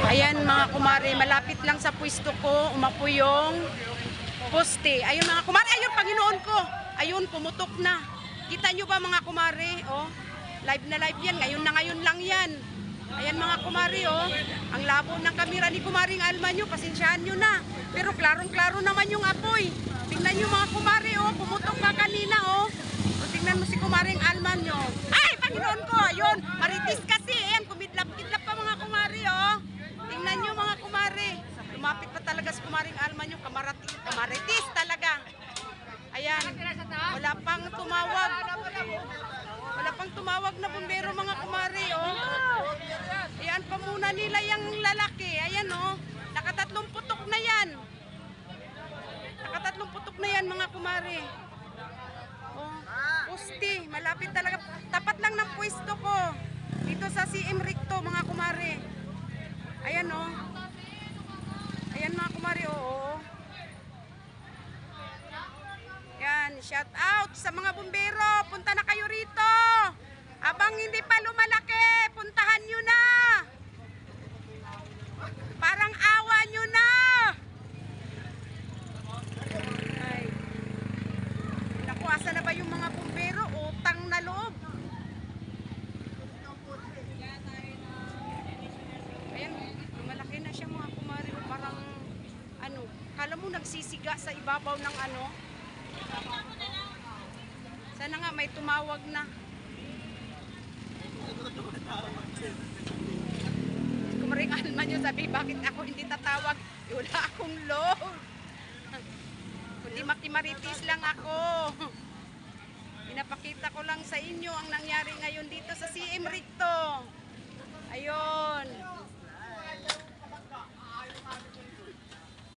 Ayan mga kumare, malapit lang sa pwesto ko, umapo yung poste. Ayun mga kumare, ayun Panginoon ko. Ayun, pumutok na. Kita nyo ba mga kumare? Oh, live na live yan. Ngayon lang yan. Ayan mga kumare, oh. Ang labo ng kamera ni Kumaring Alma nyo. Pasensyahan nyo na. Pero klarong-klaro naman yung apoy. Tingnan nyo mga kumare, oh. Pumutok na kanina, oh. O, tingnan mo si Kumaring Alma nyo. Ay, Panginoon ko. Ayun, maritis kasi. Ayan, kumidlap-kidlap pa mga kumare, oh. Tingnan nyo mga kumare. Lumapit pa talaga si Kumaring Alma nyo. Kamaritis talaga. Ayan, wala pang tumawag. Wala pang tumawag na bumbero mga kumare, oh. Ayan pa muna nila yung lalaki. Ayan, oh. Nakatatlong putok na yan. Nakatatlong putok na yan mga kumare. Oh, poste. Malapit talaga. Tapat lang ng pwesto ko. Dito sa CM Recto mga kumare. Ayan, oh. Ayan mga kumare, oh. Yan, shout out sa mga bumbero. Punta na kayo rito. Abang hindi pa lumalaki, puntahan nyo na. Parang awa nyo na. Ay. Naku, asa na ba yung mga bumbero? Utang na loob. Ayan, lumalaki na siya mga kumari. Parang, ano, kala mo nagsisiga sa ibabaw ng ano. Sana nga may tumawag na. Kumaring Alma nyo sabi, bakit ako hindi tatawag? Wala akong load. Kundi makimaritis lang ako. Pinapakita ko lang sa inyo ang nangyari ngayon dito sa CM Recto. Ayun.